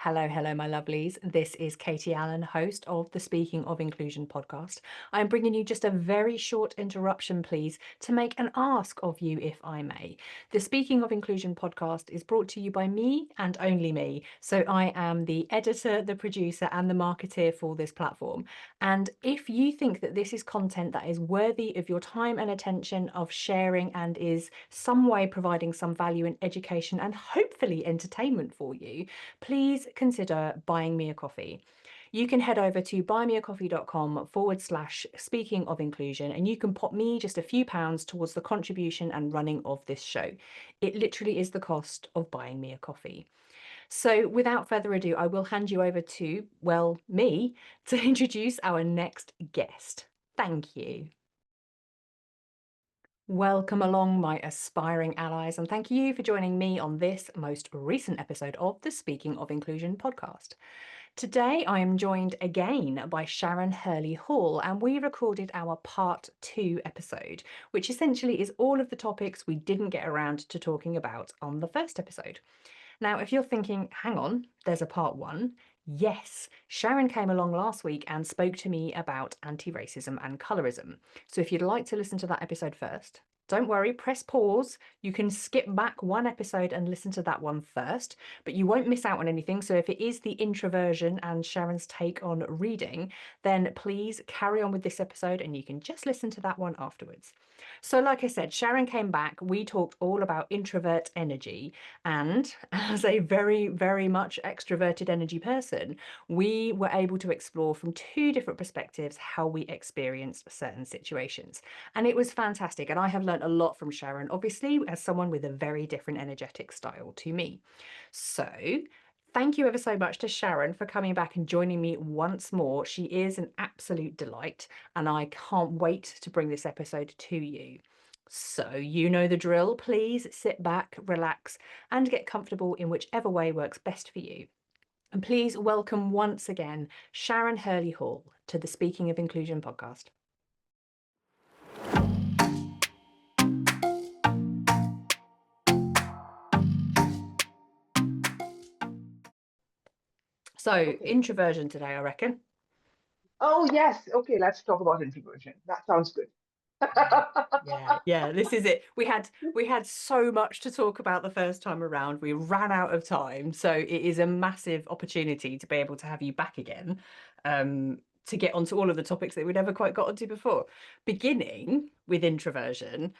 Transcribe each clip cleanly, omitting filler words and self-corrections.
Hello, hello, my lovelies. This is Katie Allen, host of the Speaking of Inclusion podcast. I'm bringing you just a very short interruption, please, to make an ask of you, if I may. The Speaking of Inclusion podcast is brought to you by me and only me. So I am the editor, the producer, and the marketeer for this platform. And if you think that this is content that is worthy of your time and attention, of sharing, and is some way providing some value in education and hopefully entertainment for you, please consider buying me a coffee. You can head over to buymeacoffee.com/speaking of inclusion, and you can pop me just a few pounds towards the contribution and running of this show. It literally is the cost of buying me a coffee. So without further ado, I will hand you over to, well, me, to introduce our next guest. Thank you. Welcome along, my aspiring allies, and thank you for joining me on this most recent episode of the Speaking of Inclusion podcast. Today, I am joined again by Sharon Hurley Hall, and we recorded our part 2 episode, which essentially is all of the topics we didn't get around to talking about on the first episode. Now, if you're thinking, hang on, there's a part 1, yes, Sharon came along last week and spoke to me about anti-racism and colourism. So if you'd like to listen to that episode first, don't worry, press pause. You can skip back one episode and listen to that one first, but you won't miss out on anything. So if it is the introversion and Sharon's take on reading, then please carry on with this episode and you can just listen to that one afterwards. So like I said, Sharon came back, we talked all about introvert energy, and as a very, very much extroverted energy person, we were able to explore from 2 different perspectives how we experienced certain situations. And it was fantastic. And I have learned a lot from Sharon, obviously, as someone with a very different energetic style to me. So thank you ever so much to Sharon for coming back and joining me once more. She is an absolute delight, and I can't wait to bring this episode to you. So you know the drill. Please sit back, relax, and get comfortable in whichever way works best for you. And please welcome once again Sharon Hurley Hall to the Speaking of Inclusion podcast. So, Okay. introversion today, I reckon. Oh, yes. Okay, let's talk about introversion. That sounds good. Yeah, this is it. We had so much to talk about the first time around. We ran out of time, so it is a massive opportunity to be able to have you back again, to get onto all of the topics that we never quite got onto before. Beginning with introversion,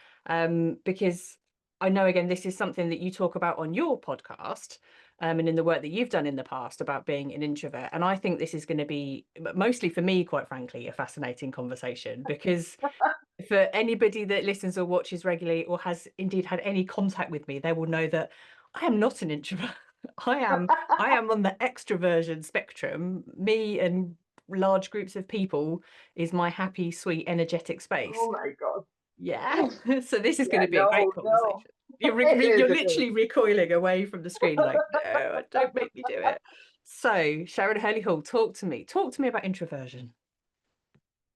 because I know again this is something that you talk about on your podcast. And in the work that you've done in the past about being an introvert. And I think this is going to be, mostly for me, quite frankly, a fascinating conversation, because for anybody that listens or watches regularly or has indeed had any contact with me, they will know that I am not an introvert. I am on the extroversion spectrum. Me and large groups of people is my happy, sweet, energetic space. Oh my God. Yeah. So this is going Yeah, to be a great no, no. conversation. You're It is, you're it is. literally recoiling away from the screen like, no, don't make me do it. So, Sharon Hurley Hall, talk to me. Talk to me about introversion.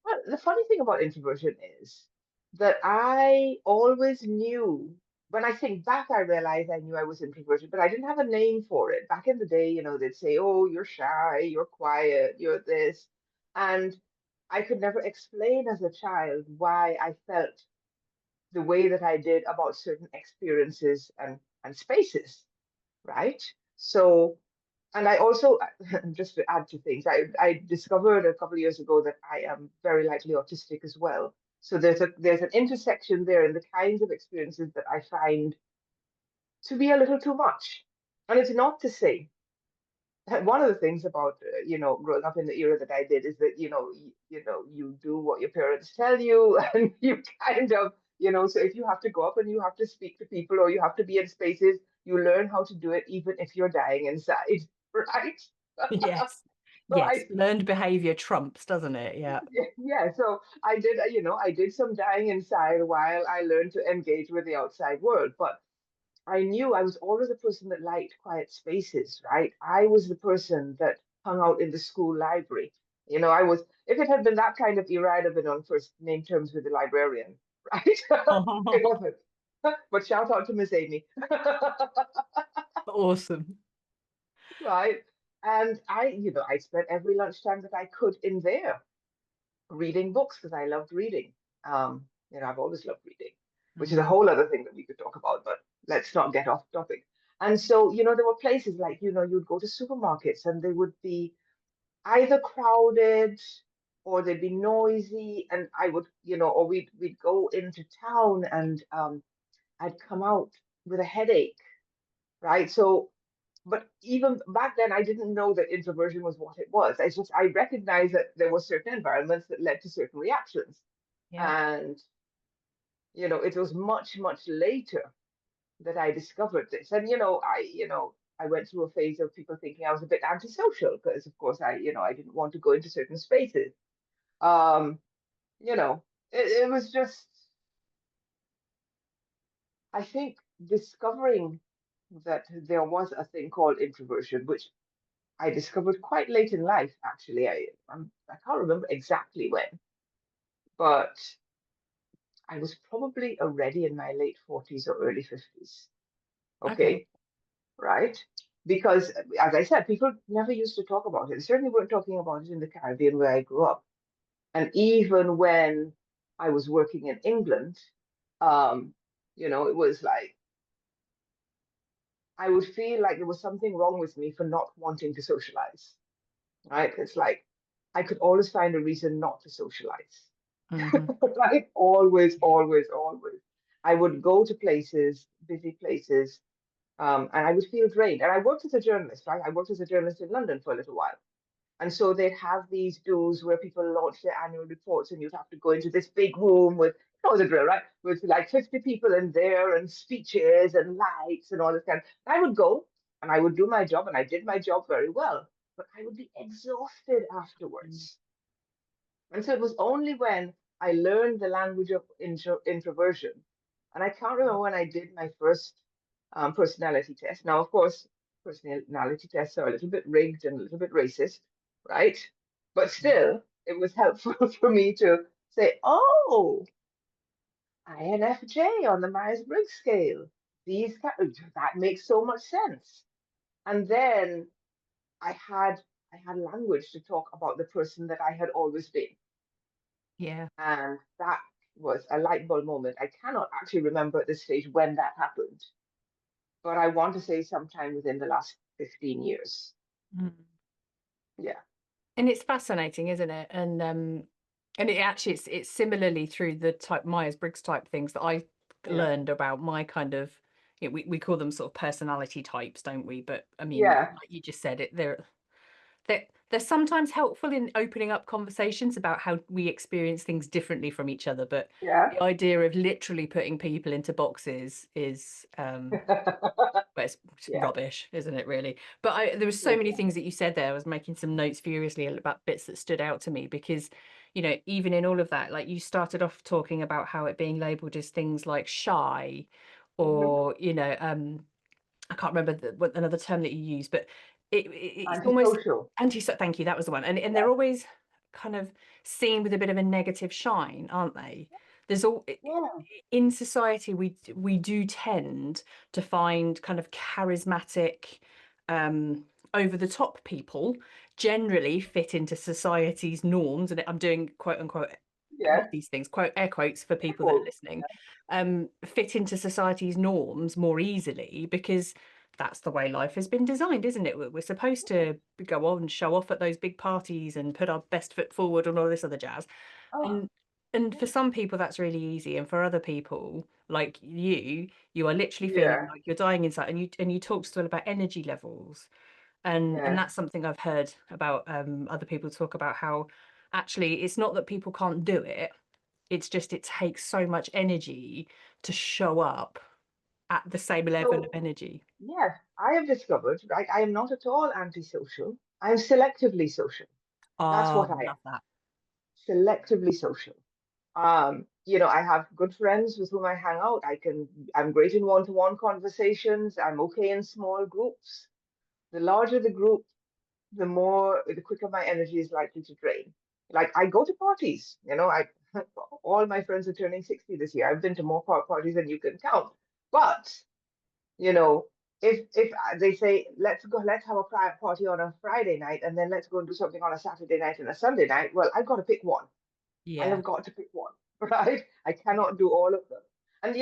Well, the funny thing about introversion is that I always knew, when I think back, I realized I knew I was introverted, but I didn't have a name for it. Back in the day, they'd say, oh, you're shy, you're quiet, you're this. And I could never explain as a child why I felt the way that I did about certain experiences and spaces, right? So, and I also, just to add to things, I discovered a couple of years ago that I am very likely autistic as well. So there's an intersection there in the kinds of experiences that I find to be a little too much. And it's not to say that one of the things about growing up in the era that I did is that you do what your parents tell you, and you kind of so if you have to go up and you have to speak to people or you have to be in spaces, you learn how to do it even if you're dying inside, right? Yes. So Yes. Learned behavior trumps, doesn't it? Yeah. yeah, so I did, I did some dying inside while I learned to engage with the outside world, but I knew I was always a person that liked quiet spaces, right? I was the person that hung out in the school library. I was, if it had been that kind of era, I'd have been on first name terms with the librarian, right? It wasn't. But shout out to Miss Amy. Awesome. Right? And I spent every lunchtime that I could in there reading books because I loved reading. I've always loved reading, which is a Mm. whole other thing that we could talk about, but let's not get off topic. And so, there were places like, you'd go to supermarkets and they would be either crowded or they'd be noisy. And I would, or we'd go into town and I'd come out with a headache, right? So, but even back then, I didn't know that introversion was what it was. I recognized that there were certain environments that led to certain reactions. Yeah. And, it was much, much later that I discovered this. And, I went through a phase of people thinking I was a bit antisocial because, of course, I didn't want to go into certain spaces. Um, you know, it was just, I think, discovering that there was a thing called introversion, which I discovered quite late in life, actually. I can't remember exactly when, but I was probably already in my late 40s or early 50s. Okay. Okay, right? Because, as I said, people never used to talk about it. They certainly weren't talking about it in the Caribbean where I grew up. And even when I was working in England, um, it was like I would feel like there was something wrong with me for not wanting to socialize, right? It's like I could always find a reason not to socialize, Hmm. right? Always, always, always. I would go to places, busy places, and I would feel drained. And I worked as a journalist, right? I worked as a journalist in London for a little while. And so they'd have these do's where people launch their annual reports, and you'd have to go into this big room with, the drill, right? With like 50 people in there and speeches and lights and all this kind. I would go and I would do my job, and I did my job very well, but I would be exhausted afterwards. And so it was only when I learned the language of introversion, and I can't remember when I did my first personality test. Now, of course, personality tests are a little bit rigged and a little bit racist, right? But still, it was helpful for me to say, oh, INFJ on the Myers-Briggs scale. That makes so much sense. And then I had I had language to talk about the person that I had always been. Yeah. And that was a light bulb moment. I cannot actually remember at this stage when that happened, but I want to say sometime within the last 15 years. Mm. Yeah, And it's fascinating, isn't it? And it actually it's similarly through the type Myers-Briggs type things that I yeah, learned about my kind of, we call them sort of personality types, don't we? But I mean, yeah, like you just said it, they're sometimes helpful in opening up conversations about how we experience things differently from each other. But yeah. the idea of literally putting people into boxes is but it's Yeah, rubbish, isn't it, really? But there were so yeah. many things that you said there. I was making some notes furiously about bits that stood out to me because, even in all of that, like you started off talking about how it being labeled as things like shy Hmm. or, I can't remember what another term that you use, but it's almost Antisocial. thank you, that was the one. And Yeah, they're always kind of seen with a bit of a negative shine, aren't they? There's all yeah, in society we do tend to find kind of charismatic, over the top people generally fit into society's norms, and I'm doing quote unquote yeah. these things, quote air quotes for people that are Equal. listening, fit into society's norms more easily because that's the way life has been designed, isn't it? We're supposed to go on and show off at those big parties and put our best foot forward and all this other jazz. Oh, And for some people that's really easy, and for other people like you are literally feeling yeah, like you're dying inside. And you talked still about energy levels, and yeah. that's something I've heard about, other people talk about how actually it's not that people can't do it, it's just it takes so much energy to show up at the same level of So, energy. yes, I have discovered, right, I am not at all antisocial. I'm selectively social. That's Oh, what I love am. that. Selectively social. I have good friends with whom I hang out. I'm great in one-to-one conversations. I'm okay in small groups. The larger the group, the quicker my energy is likely to drain. Like I go to parties, all my friends are turning 60 this year. I've been to more parties than you can count. But, you know, if they say let's have a private party on a Friday night, and then let's go and do something on a Saturday night and a Sunday night, well, I've got to pick one. I Yeah. have got to pick one, right? I Yeah. cannot do all of them. And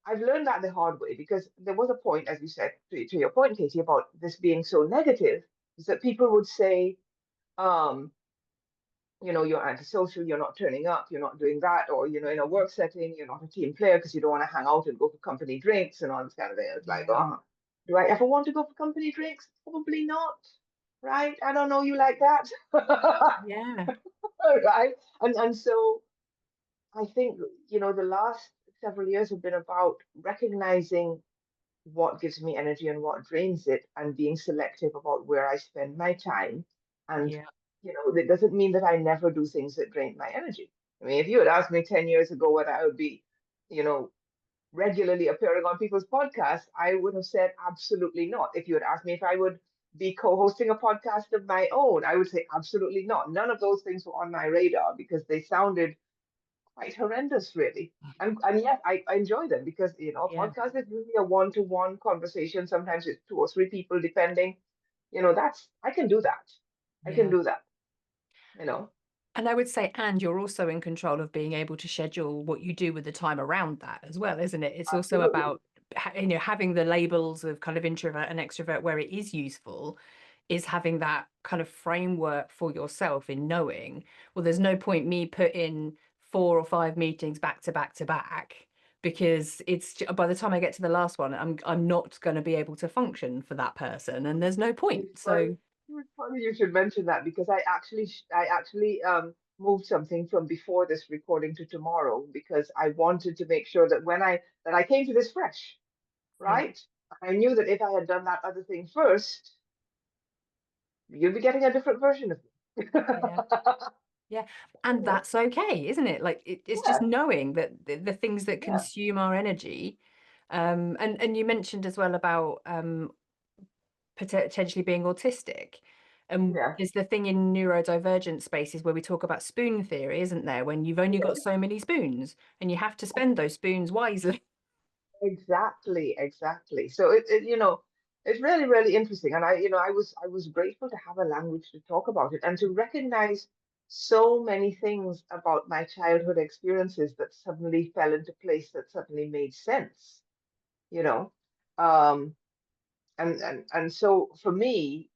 I've learned that the hard way, because there was a point, as you said, to your point, Katie, about this being so negative, is that people would say, um, you're antisocial, you're not turning up, you're not doing that, or, in a work setting, you're not a team player because you don't want to hang out and go for company drinks and all this kind of thing. It's like, Yeah. do I ever want to go for company drinks? Probably not, right? I don't know you like that. Yeah. Right? And so I think, the last several years have been about recognizing what gives me energy and what drains it, and being selective about where I spend my time. And, Yeah. that doesn't mean that I never do things that drain my energy. I mean, if you had asked me 10 years ago whether I would be, you know, regularly appearing on people's podcasts, I would have said absolutely not. If you had asked me if I would be co-hosting a podcast of my own, I would say absolutely not. None of those things were on my radar because they sounded quite horrendous, really. And yet I enjoy them because, a Yeah. podcast is usually a one-to-one conversation. Sometimes it's two or three people, depending. I can do that. I can Yeah. do that, you know. And I would say, and you're also in control of being able to schedule what you do with the time around that as well, isn't it? It's also Absolutely. about, having the labels of kind of introvert and extrovert where it is useful, is having that kind of framework for yourself in knowing, well, there's no point me putting 4 or 5 meetings back to back to back, because by the time I get to the last one, I'm not going to be able to function for that person, and there's no point. It's funny. So It's funny you should mention that, because I actually moved something from before this recording to tomorrow, because I wanted to make sure that I came to this fresh, yeah, right? I knew that if I had done that other thing first, you'll be getting a different version of me. yeah. Yeah. And Yeah, that's okay, isn't it? Like it's just yeah, knowing that the things that yeah, consume our energy. And you mentioned as well about potentially being autistic. And yeah, there's the thing in neurodivergent spaces where we talk about spoon theory, isn't there? When you've only got yeah. so many spoons and you have to spend those spoons wisely. Exactly, exactly. So it's really, really interesting. And I was grateful to have a language to talk about it, and to recognize so many things about my childhood experiences that suddenly fell into place, that suddenly made sense, you know. Um, and so for me,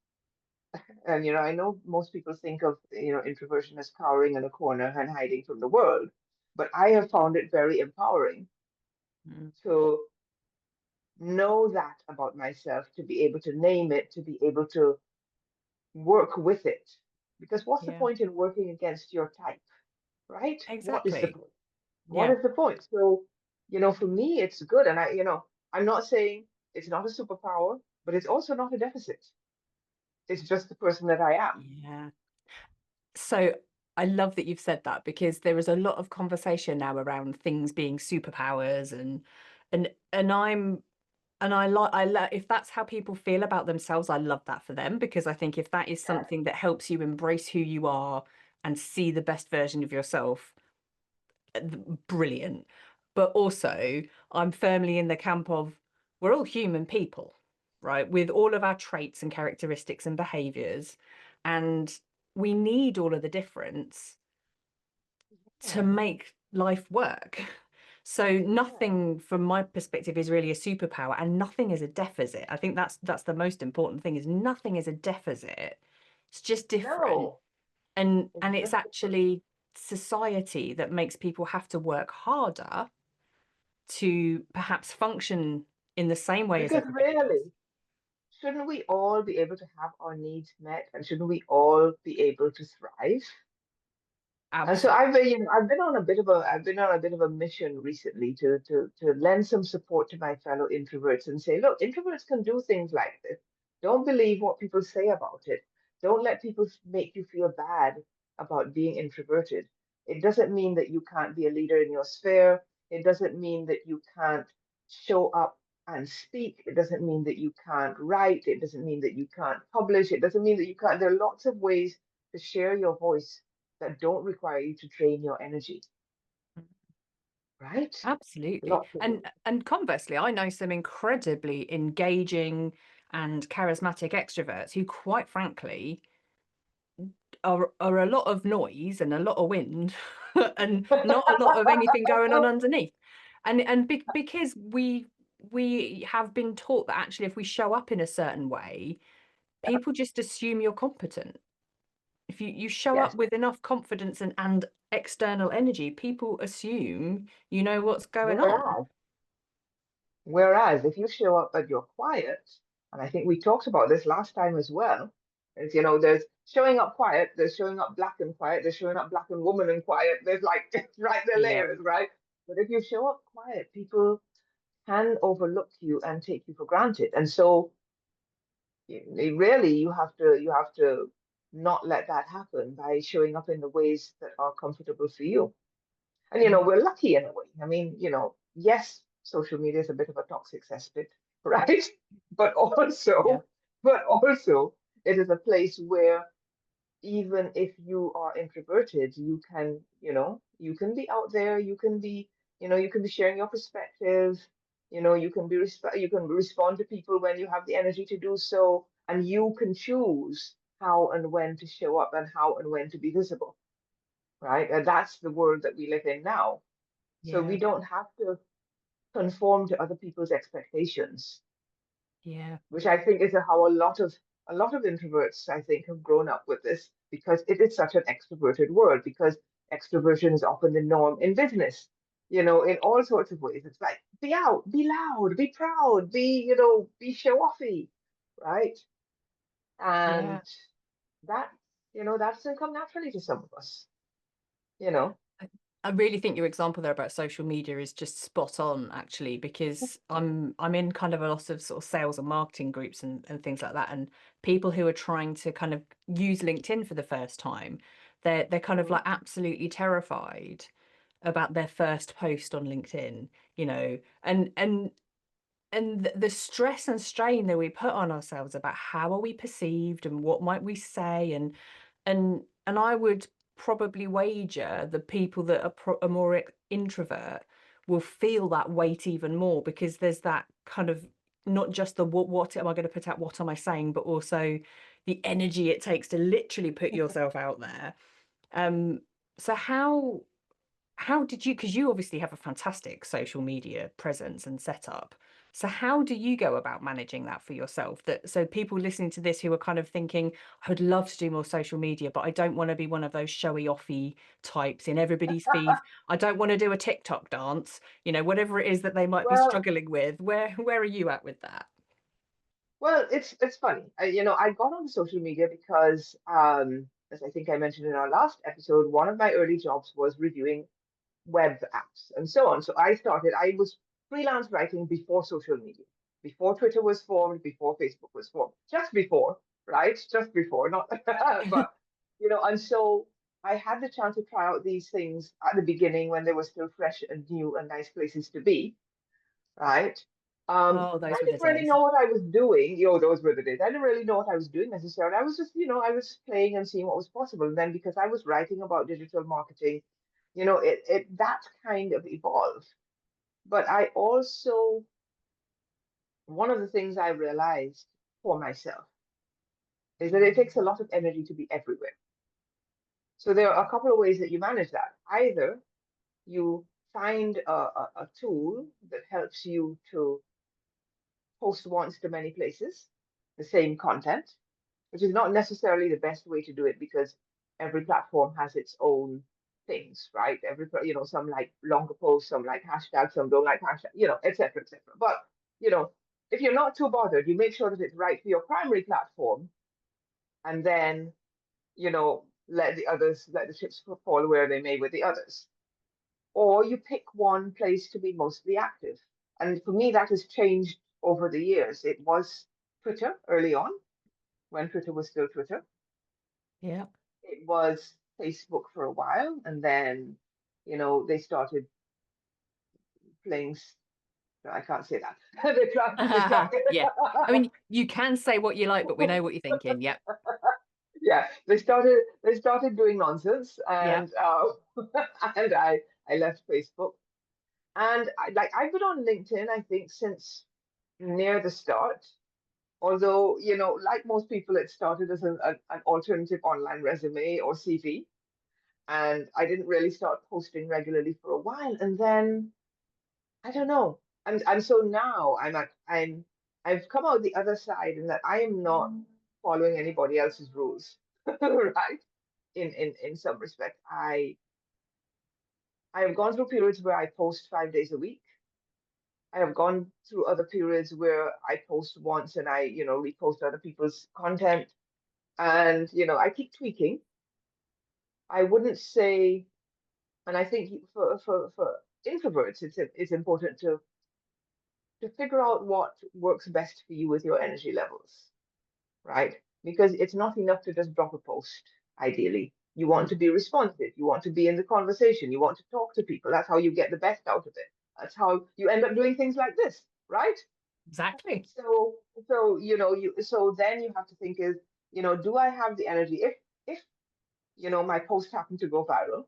and I know most people think of, introversion as cowering in a corner and hiding from the world, but I have found it very empowering Mm, to know that about myself, to be able to name it, to be able to work with it. Because what's the yeah, point in working against your type, right? What is the exactly. point? What Yeah. is the point? So, for me, it's good. And I'm not saying it's not a superpower, but it's also not a deficit. It's just the person that I am. Yeah. So I love that you've said that, because there is a lot of conversation now around things being superpowers, and if that's how people feel about themselves, I love that for them, because I think if that is Yeah. something that helps you embrace who you are and see the best version of yourself, brilliant. But also, I'm firmly in the camp of, we're all human people, right? With all of our traits and characteristics and behaviors, and we need all of the difference to Yeah. make life work. So Yeah. nothing from my perspective is really a superpower, and nothing is a deficit. I think that's the most important thing, is nothing is a deficit. It's just different. No, it's And it's just different. actually society that makes people have to work harder to perhaps function in the same way as Because everybody does. really, shouldn't we all be able to have our needs met, and shouldn't we all be able to thrive? And so Absolutely. I've been on a bit of a mission recently to lend some support to my fellow introverts and say, look, introverts can do things like this. Don't believe what people say about it. Don't let people make you feel bad about being introverted. It doesn't mean that you can't be a leader in your sphere. It doesn't mean that you can't show up and speak. It doesn't mean that you can't write. It doesn't mean that you can't publish. It doesn't mean that you can't. There are lots of ways to share your voice that don't require you to drain your energy, right? Absolutely. Lots of And conversely, I know some incredibly engaging and charismatic extroverts who, quite frankly, are a lot of noise and a lot of wind and not a lot of anything going on underneath. Because we have been taught that actually if we show up in a certain way, people just assume you're competent. If you show up yes. with enough confidence and external energy, people assume you know what's going on. Whereas, whereas if you show up but you're quiet, and I think we talked about this last time as well, is there's showing up quiet, there's showing up black and quiet, there's showing up black and woman and quiet. There's like right the Yeah, layers, right? But if you show up quiet, people can overlook you and take you for granted. And so really you have to not let that happen by showing up in the ways that are comfortable for you. And yeah, we're lucky in a way. I mean, yes, social media is a bit of a toxic cesspit, right? But yeah, also, but also it is a place where even if you are introverted, you can be out there, you can be sharing your perspective, you can respond to people when you have the energy to do so, and you can choose how and when to show up and how and when to be visible, right? And that's the world that we live in now. So we yeah, don't have to conform to other people's expectations, yeah, which I think is how a lot of introverts, I think, have grown up with this because it is such an extroverted world, because extroversion is often the norm in business, in all sorts of ways. It's like be out, be loud, be proud, be show offy, right? yeah. And that, that doesn't come naturally to some of us, you know. I I really think your example there about social media is just spot on, actually, because I'm in kind of a lot of sort of sales and marketing groups and things like that, and people who are trying to kind of use LinkedIn for the first time, they're kind of Mhm. like absolutely terrified about their first post on LinkedIn, and the stress and strain that we put on ourselves about how are we perceived and what might we say and I would probably wager the people that are more introvert will feel that weight even more because there's that kind of not just the what am I going to put out, what am I saying, but also the energy it takes to literally put yourself out there. um so how did you, because you obviously have a fantastic social media presence and setup. So how do you go about managing that for yourself? That so people listening to this who are kind of thinking, I would love to do more social media, but I don't want to be one of those showy offy types in everybody's feeds. I don't want to do a TikTok dance, whatever it is that they might be Well, struggling with. Where are you at with that? it's funny. I got on social media because, as I think I mentioned in our last episode, one of my early jobs was reviewing web apps and so on. So I was freelance writing before social media, before Twitter was formed, before Facebook was formed, just before, right? Just before, not, but, and so I had the chance to try out these things at the beginning when they were still fresh and new and nice places to be, right? Oh, And I those were the didn't really days. know what I was doing. Those were the days. I didn't really know what I was doing necessarily. I was just, I was playing and seeing what was possible. And then because I was writing about digital marketing, it that kind of evolved. But I also, one of the things I realized for myself is that it takes a lot of energy to be everywhere. So there are a couple of ways that you manage that. Either you find a tool that helps you to post once to many places, the same content, which is not necessarily the best way to do it because every platform has its own things, right? Some like longer posts, some like hashtags, some don't like hashtags, et cetera, et cetera. But, you know, if you're not too bothered, you make sure that it's right for your primary platform and then, let the chips fall where they may with the others. Or you pick one place to be mostly active. And for me, that has changed over the years. It was Twitter early on, when Twitter was still Twitter. Yeah. It was Facebook for a while, and then, they started playing. I can't say that. They started, Yeah. I mean, you can say what you like, but we know what you're thinking. Yep. yeah, they started doing nonsense, Yep. and and I left Facebook. And I've been on LinkedIn, I think, since near the start. Although, like most people, it started as an alternative online resume or CV. And I didn't really start posting regularly for a while. And then I don't know. And so now I've come out the other side in that I am not following anybody else's rules, right? In some respect, I have gone through periods where I post 5 days a week. I have gone through other periods where I post once and I repost other people's content. And, I keep tweaking. I wouldn't say, and I think for introverts, it's important to figure out what works best for you with your energy levels, right? Because it's not enough to just drop a post, ideally. You want to Mm. be responsive. You want to be in the conversation. You want to talk to people. That's how you get the best out of it. That's how you end up doing things like this, right? Exactly. So, so then you have to think is, do I have the energy? If my post happened to go viral,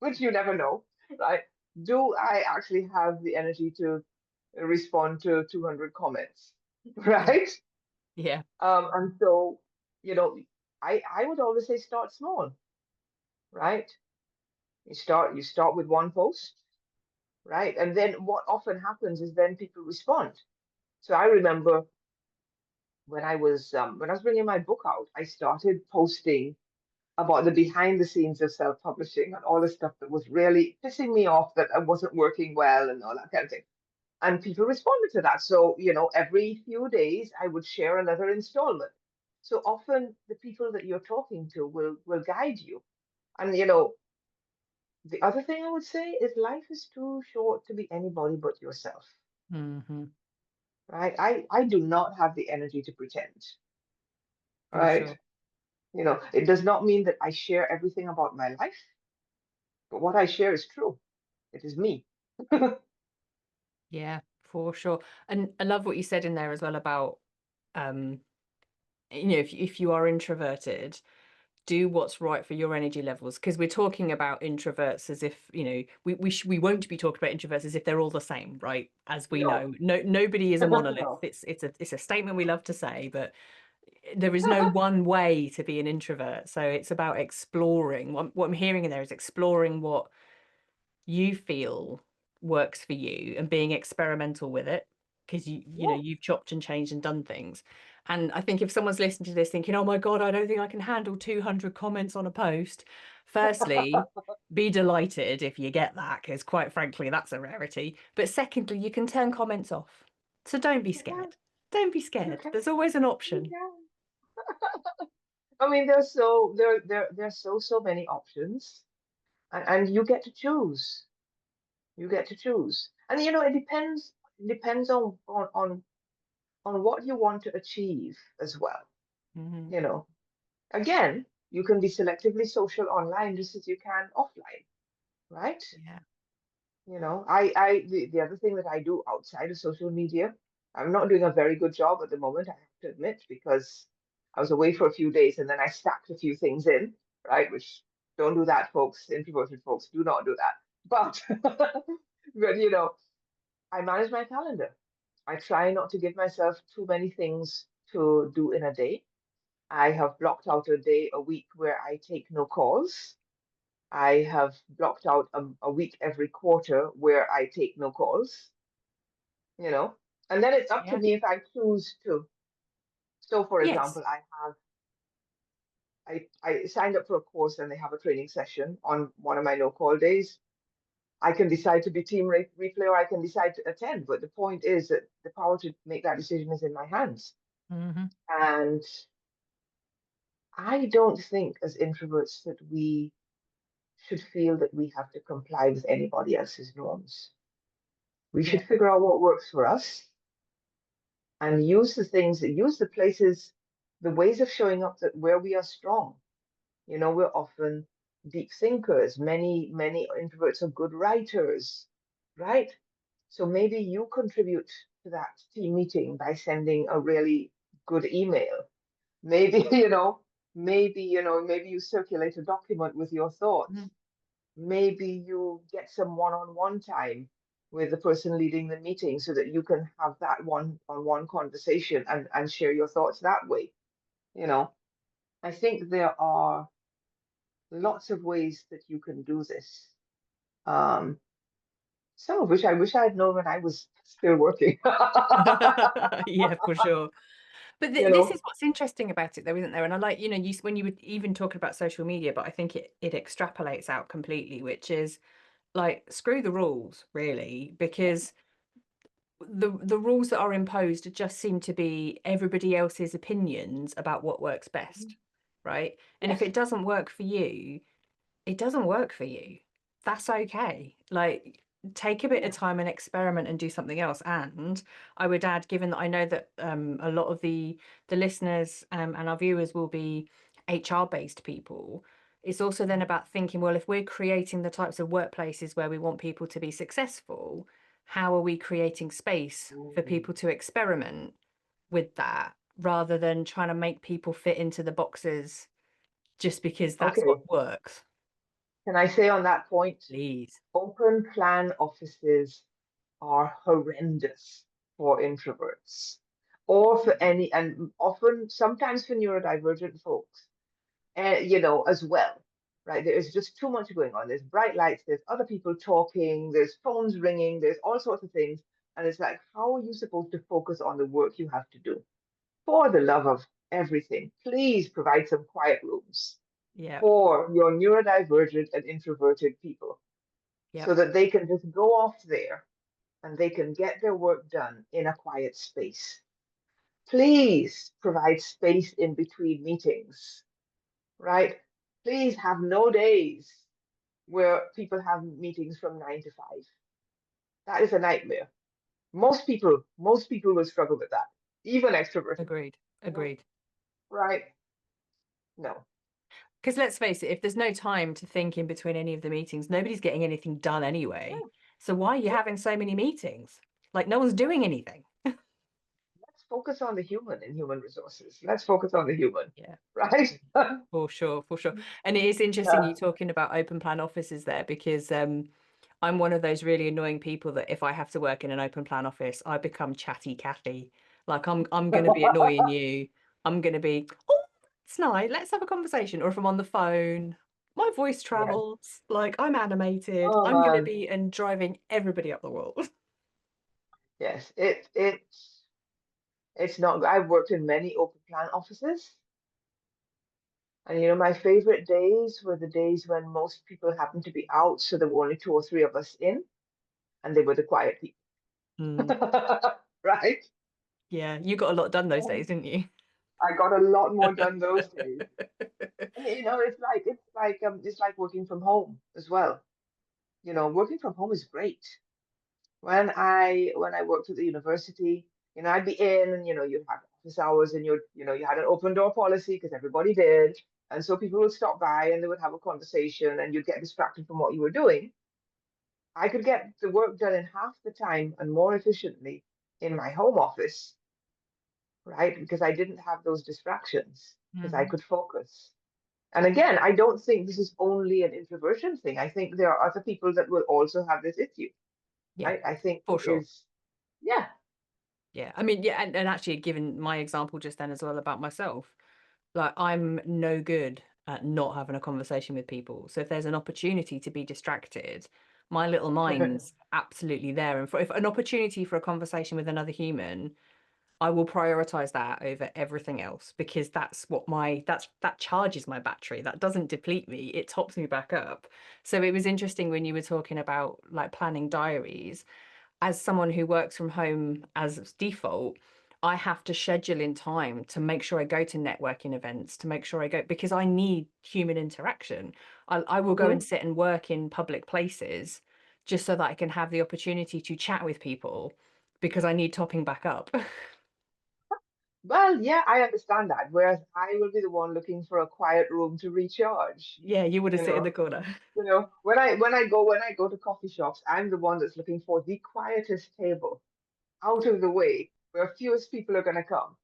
which you never know, right? Do I actually have the energy to respond to 200 comments, Yeah. right? Yeah. And so, you know, I would always say start small, right? You start with one post, right? And then what often happens is then people respond. So I remember when I was bringing my book out, I started posting about the behind the scenes of self-publishing and all the stuff that was really pissing me off that I wasn't working well and all that kind of thing. And people responded to that. So, every few days I would share another installment. So often the people that you're talking to will guide you. And the other thing I would say is life is too short to be anybody but yourself. Hmm. Right? I do not have the energy to pretend. For Right? sure. It does not mean that I share everything about my life, but what I share is true. It is me. Yeah, for sure. And I love what you said in there as well about, um, if you are introverted, do what's right for your energy levels. Because we're talking about introverts as if, we won't be talking about introverts as if they're all the same, right? As we No. know, nobody is a monolith. No. It's a statement we love to say, but there is no one way to be an introvert. So it's about exploring. What I'm hearing in there is exploring what you feel works for you and being experimental with it, because Yeah. you've chopped and changed and done things. And I think if someone's listening to this thinking, oh my God, I don't think I can handle 200 comments on a post, firstly, be delighted if you get that, because quite frankly, that's a rarity. But secondly, you can turn comments off. So don't be You can. scared. Don't be You scared. can. There's always an You option. can. I mean, there's so many options, and you get to choose. You get to choose, and it depends on what you want to achieve as well. Hmm. You know, again, you can be selectively social online just as you can offline, right? Yeah. The other thing that I do outside of social media, I'm not doing a very good job at the moment, I have to admit, because I was away for a few days and then I stacked a few things in, right? Which don't do that, folks. Introverted folks do not do that. But, but I manage my calendar. I try not to give myself too many things to do in a day. I have blocked out a day a week where I take no calls. I have blocked out a week every quarter where I take no calls, you know, and then it's up to Yeah. me if I choose to. So, for Yes. example, I signed up for a course and they have a training session on one of my no call days. I can decide to be replay or I can decide to attend. But the point is that the power to make that decision is in my hands. Hmm. And I don't think as introverts that we should feel that we have to comply with anybody else's norms. We Yeah. should figure out what works for us and use the places, the ways of showing up that where we are strong. We're often deep thinkers. Many introverts are good writers, right? So maybe you contribute to that team meeting by sending a really good email. Maybe, maybe you circulate a document with your thoughts. Mhm. Maybe you get some one-on-one time with the person leading the meeting so that you can have that one-on-one conversation and share your thoughts that way. You know, I think there are lots of ways that you can do this. Um, some of which I wish I had known when I was still working. Yeah, for sure. But You this know, is what's interesting about it, though, isn't there? And I like, when you were even talking about social media, but I think it extrapolates out completely, which is like screw the rules, really, because the rules that are imposed just seem to be everybody else's opinions about what works best, right? And if yes. it doesn't work for you, it doesn't work for you. That's okay. Like, take a bit of Yeah. time and experiment and do something else. And I would add, given that I know that a lot of the listeners and our viewers will be HR based people, it's also then about thinking, well, if we're creating the types of workplaces where we want people to be successful, how are we creating space for Mm. people to experiment with that rather than trying to make people fit into the boxes just because that's what Okay. works? Can I say on that point, Please. open plan offices are horrendous for introverts or for any, and often, sometimes for neurodivergent folks, as well, right? There is just too much going on. There's bright lights, there's other people talking, there's phones ringing, there's all sorts of things. And it's like, how are you supposed to focus on the work you have to do? For the love of everything, please provide some quiet rooms Yeah. for your neurodivergent and introverted people so Yep. that they can just go off there and they can get their work done in a quiet space. Please provide space in between meetings, right? Please have no days where people have meetings from 9 to 5. That is a nightmare. Most people will struggle with that, even extroverted people, Agreed. you know, Agreed. right? No. Because let's face it, if there's no time to think in between any of the meetings, nobody's getting anything done anyway. Yeah, So why are you yeah. having so many meetings? Like no one's doing anything. Let's focus on the human in human resources. Let's focus on the human, Yeah. right? For sure, for sure. And it is interesting Yeah. you talking about open plan offices there because I'm one of those really annoying people that if I have to work in an open plan office, I become chatty Cathy. Like I'm gonna be annoying you. I'm gonna be, oh, it's nice, let's have a conversation. Or if I'm on the phone, my voice Yes. travels, like I'm animated, Oh I'm gonna man. be and driving everybody up the wall. Yes. It's not. I've worked in many open plan offices, and my favorite days were the days when most people happened to be out, so there were only two or three of us in, and they were the quiet people. Mm, Right? yeah, you got a lot done those Um, days, didn't you? I got a lot more done those days. And it's like working from home as well. Working from home is great. When I worked at the university, I'd be in and you'd have office hours and you had an open door policy because everybody did. And so people would stop by and they would have a conversation and you'd get distracted from what you were doing. I could get the work done in half the time and more efficiently in my home office, right? Because I didn't have those distractions, because I Mm, could focus. And again, I don't think this is only an introversion thing. I think there are other people that will also have this issue, yeah, right? I think for it sure. is, yeah. Yeah, I mean, yeah, and actually, given my example just then as well about myself, like I'm no good at not having a conversation with people. So if there's an opportunity to be distracted, my little mind's absolutely there. And if an opportunity for a conversation with another human, I will prioritize that over everything else because that's what that charges my battery. That doesn't deplete me. It tops me back up. So it was interesting when you were talking about like planning diaries as someone who works from home as default, I have to schedule in time to make sure I go to networking events, to make sure I go because I need human interaction. I will go and Mhm. sit and work in public places just so that I can have the opportunity to chat with people because I need topping back up. Well, yeah, I understand that. Whereas I will be the one looking for a quiet room to recharge. Yeah, you would have You sit in know, the corner. when I go to coffee shops, I'm the one that's looking for the quietest table out of the way where fewest people are gonna come.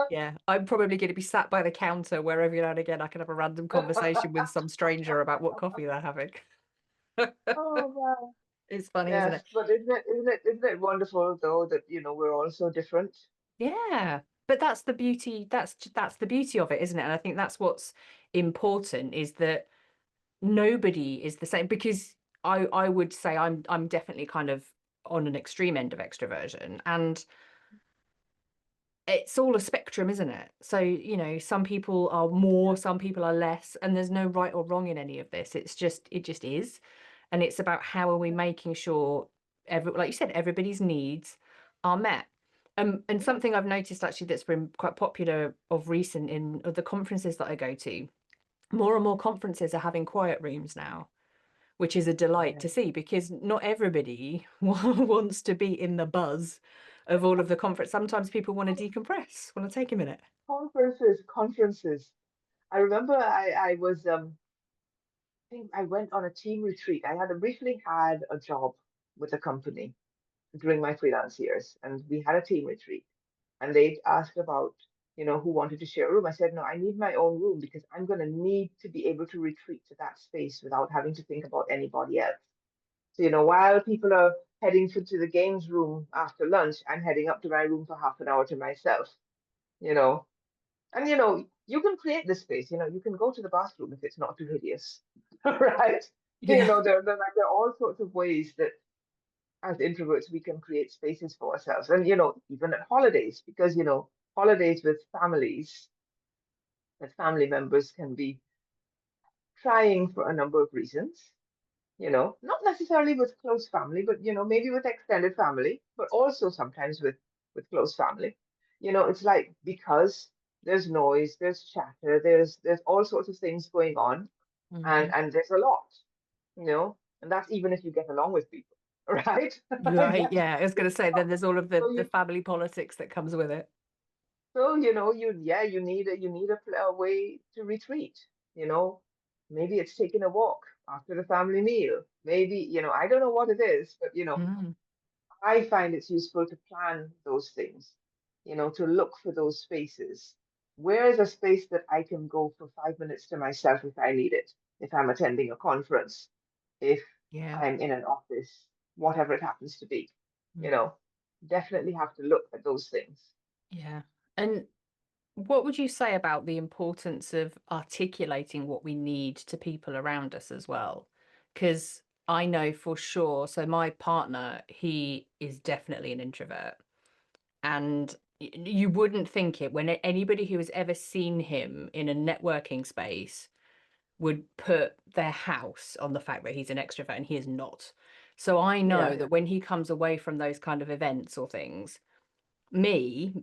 Yeah, I'm probably going to be sat by the counter where every now and again I can have a random conversation with some stranger about what coffee they're having. Oh, wow. It's funny, isn't it? Yes, but isn't it wonderful though that we're all so different? Yeah. But that's the beauty, that's the beauty of it, isn't it? And I think that's what's important is that nobody is the same because I would say I'm definitely kind of on an extreme end of extroversion, and it's all a spectrum, isn't it? So, some people are more, Yeah, some people are less, and there's no right or wrong in any of this. It just is. And it's about how are we yeah, making sure like you said, everybody's needs are met. And yeah, something I've noticed actually that's been quite popular of recent in the conferences that I go to, more and more conferences are having quiet rooms now, which is a delight yeah. to see because not everybody wants to be in the buzz of all of the conference. Sometimes people want to decompress, want to take a minute. Conferences. I remember I was I think I went on a team retreat. I had briefly had a job with a company during my freelance years, and we had a team retreat. And they asked about, who wanted to share a room. I said, no, I need my own room because I'm going to need to be able to retreat to that space without having to think about anybody else. So, while people are heading to the games room after lunch, I'm heading up to my room for half an hour to myself, you know. And, you can create this space, you can go to the bathroom if it's not too hideous, right? Yeah. There are all sorts of ways that as introverts, we can create spaces for ourselves. And, even at holidays, because, holidays with family members can be trying for a number of reasons, not necessarily with close family, but, maybe with extended family, but also sometimes with close family. It's like because there's noise, there's chatter, there's all sorts of things going on, and Mhm. and there's a lot, and that's even if you get along with people, right? Right. Yes. Yeah. I was going to say, then there's all of So the you family politics that comes with it. So, you need a way to retreat, you know. Maybe it's taking a walk after the family meal. Maybe, I don't know what it is, but Mm. I find it's useful to plan those things, to look for those spaces. Where is a space that I can go for 5 minutes to myself if I need it, if I'm attending a conference, if Yeah. I'm in an office, whatever it happens to be, you Mm. know, definitely have to look at those things. Yeah. And what would you say about the importance of articulating what we need to people around us as well? Because I know for sure, so my partner, he is definitely an introvert. And you wouldn't think it when anybody who has ever seen him in a networking space would put their house on the fact that he's an extrovert and he is not. So I Yeah. know that when he comes away from those kind of events or things, me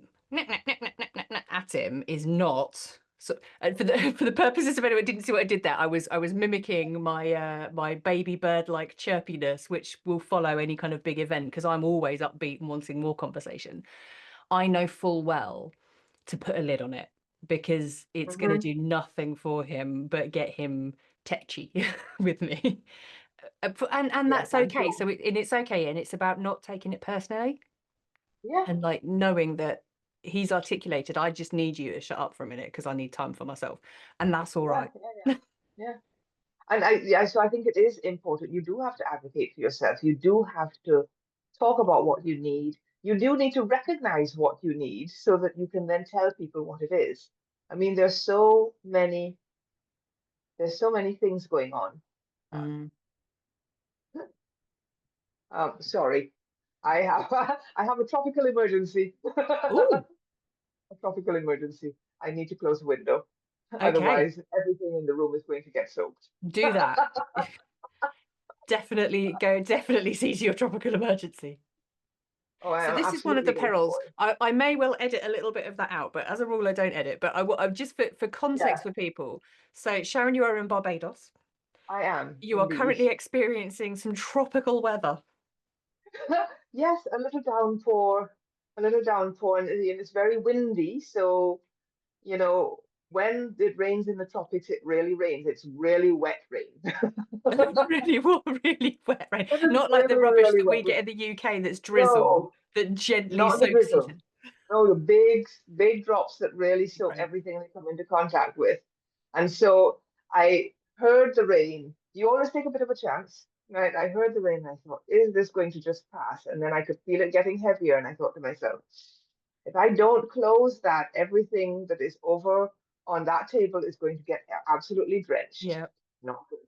at him is not so for the for the purposes of anyone who didn't see what I did there, I was mimicking my baby bird like chirpiness, which will follow any kind of big event because I'm always upbeat and wanting more conversation. I know full well to put a lid on it because it's going to Hmm. do nothing for him but get him tetchy with me. And Yes, that's I'm okay. sure. So it's okay, and it's about not taking it personally Yeah, and like knowing that he's articulated, I just need you to shut up for a minute because I need time for myself. And that's all yeah, right. yeah, yeah, yeah. And so I think it is important. You do have to advocate for yourself. You do have to talk about what you need. You do need to recognize what you need so that you can then tell people what it is. I mean, there's so many things going on. Mm. Sorry, I have I have a tropical emergency. Oh, A tropical emergency. I need to close the window. okay. Otherwise, everything in the room is going to get soaked. Do that. Definitely go, definitely see to your tropical emergency. Oh, I So am this is one of the absolutely going perils. for it. I may well edit a little bit of that out, but as a rule, I don't edit. But I'm just for Yeah, context for people. So Sharon, you are in Barbados. I am You are indeed. currently experiencing some tropical weather. Yes, a little downpour, and it's very windy. So, you know, when it rains in the tropics, it really rains. It's really wet rain. Really, really wet rain. It is Not like the really, rubbish really that we wet get rain. in the UK that's drizzle No, that gently not the soaks drizzle. into. No, the big, big drops that really soak Right. everything they come into contact with. And so I heard the rain. You always take a bit of a chance. Right? I heard the rain and I thought, is this going to just pass? And then I could feel it getting heavier. And I thought to myself, if I don't close that, everything that is over on that table is going to get absolutely drenched. Yeah, Not good.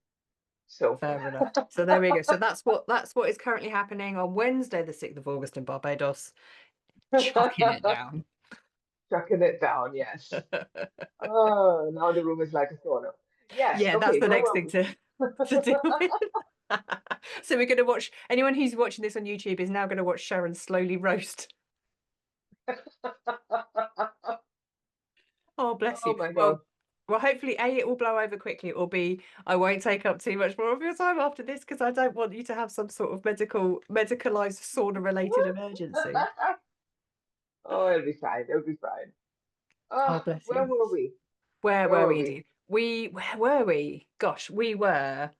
So, fair enough. So there we go. So that's what is currently happening on Wednesday, the 6th of August in Barbados. Chucking it down. chucking it down, yes. Oh, now the room is like a sauna. Yes, Yeah, that's okay, the where next were thing we? to deal with. So we're going to watch, anyone who's watching this on YouTube is now going to watch Sharon slowly roast. Oh, bless Oh you. my God. Well, hopefully, A, it will blow over quickly, or B, I won't take up too much more of your time after this because I don't want you to have some sort of medicalized sauna related emergency. Oh, it'll be fine. It'll be fine. Oh, Oh, bless where you. were we? Where Where were were we we? indeed? Where were we? Gosh, we were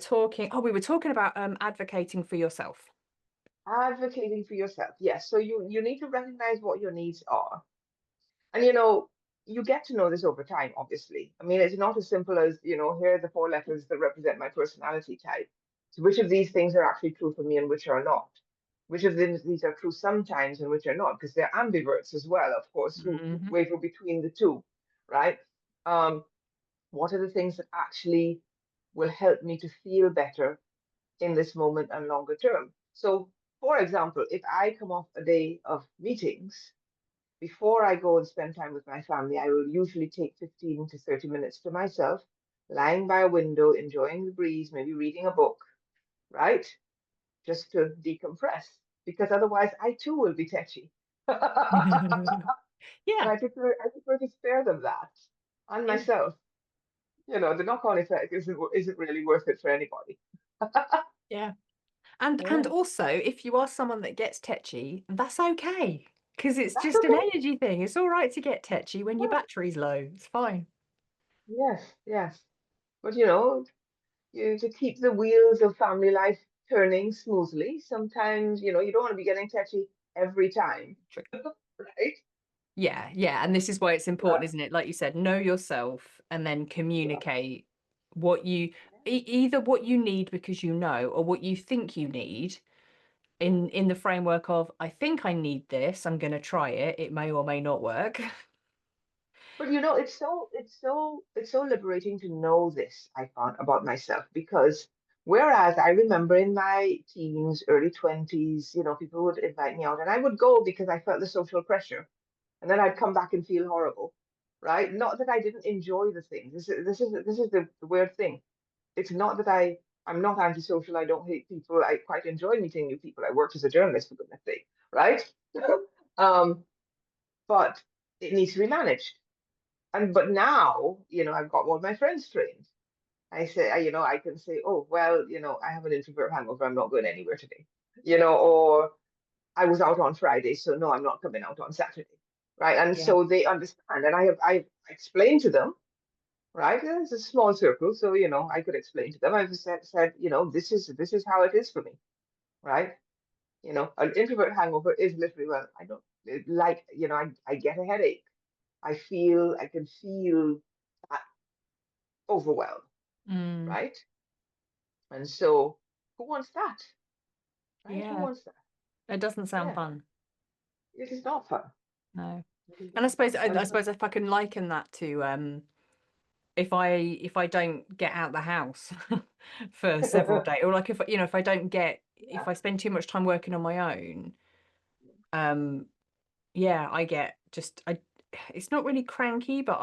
talking about advocating for yourself. Advocating for yourself. Yes. So you need to recognize what your needs are. And you get to know this over time, obviously. I mean, it's not as simple as, here are the four letters that represent my personality type. So which of these things are actually true for me and which are not? Which of these are true sometimes and which are not? Because they're ambiverts as well, of course, who Hmm. waver between the two, right? Um, what are the things that actually will help me to feel better in this moment and longer term? So, for example, if I come off a day of meetings, before I go and spend time with my family, I will usually take 15 to 30 minutes to myself, lying by a window, enjoying the breeze, maybe reading a book, right? Just to decompress, because otherwise I too will be tetchy. And Yeah, I prefer to spare them that and yeah, myself. The knock-on effect isn't really worth it for anybody. yeah. And Yeah, also, if you are someone that gets tetchy, that's okay. Because it's that's just an okay. energy thing. It's all right to get tetchy when your Yeah. battery's low. It's fine. Yes, yes. But to keep the wheels of family life turning smoothly, sometimes, you don't want to be getting touchy every time, True. right? Yeah, yeah. And this is why it's important, But isn't it? Like you said, know yourself and then yeah, communicate what either what you need because you know, or what you think you need in the framework of, I think I need this, I'm going to try it. It may or may not work. but it's so liberating to know this, I found about myself, because whereas I remember in my teens, early 20s, people would invite me out and I would go because I felt the social pressure. And then I'd come back and feel horrible, right? Not that I didn't enjoy the thing. This is the weird thing. It's not that I'm not antisocial. I don't hate people. I quite enjoy meeting new people. I worked as a journalist, for goodness sake, right? um, but it needs to be managed. But now, I've got all my friends trained. I can say, oh well, I have an introvert hangover. I'm not going anywhere today, or I was out on Friday, so no, I'm not coming out on Saturday, right? And Yeah. so they understand, and I've explained to them, right? It's a small circle, so I could explain to them. I've said, this is how it is for me, right? An introvert hangover is literally, well, I don't like, I get a headache. I can feel that overwhelmed, Mm, right? And so, who wants that, right? Who yeah. wants that? It doesn't sound Yeah, fun. it is not fun. No. It is And I not suppose fun. I, And I suppose if I can liken that to if I don't get out the house for several days, or like if I don't get yeah. if I spend too much time working on my own, um yeah, I get just I it's not really cranky, but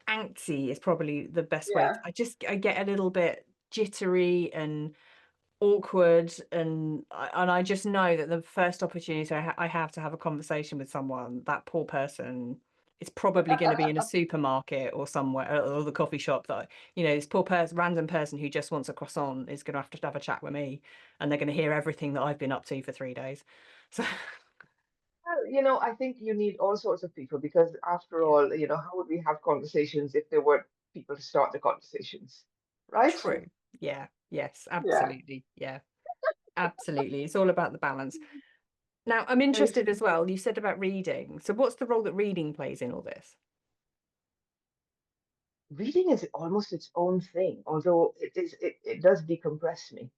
antsy is probably the best way. Yeah. I get a little bit jittery and awkward, and I just know that the first opportunity I have to have a conversation with someone, that poor person, it's probably going to be in a supermarket or somewhere, or the coffee shop that this poor person, random person who just wants a croissant is going to have a chat with me, and they're going to hear everything that I've been up to for 3 days. So Well, I think you need all sorts of people because, after yeah, all, how would we have conversations if there weren't people to start the conversations, right? true. Yeah, yes, Yeah. absolutely. Yeah, absolutely. It's all about the balance. Now, I'm It's, interested as well. You said about reading. So, what's the role that reading plays in all this? reading is almost its own thing, although it does decompress me.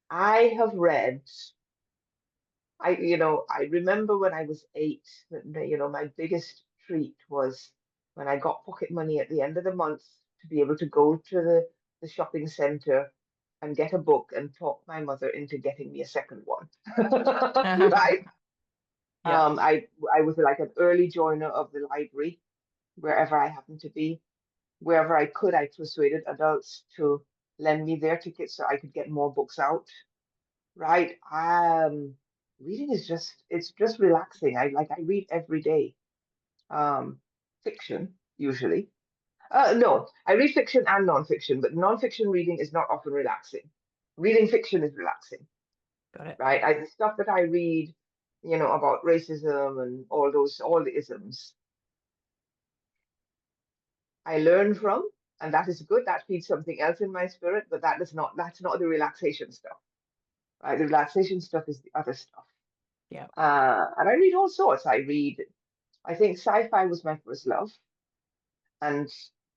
I have read, I remember when I was 8, my biggest treat was when I got pocket money at the end of the month to be able to go to the shopping center and get a book and talk my mother into getting me a second one. Right? Yeah, I was like an early joiner of the library wherever I happened to be. Wherever I could, I persuaded adults to lend me their tickets so I could get more books out. Right? Reading is it's just relaxing. I read every day. Fiction usually. No, I read fiction and nonfiction, but nonfiction reading is not often relaxing. Reading fiction is relaxing, got it. right? The stuff that I read, about racism and all the isms, I learn from, and that is good. That feeds something else in my spirit, but that's not the relaxation stuff, right? The relaxation stuff is the other stuff. Yeah, And I read all sorts. I think sci-fi was my first love, and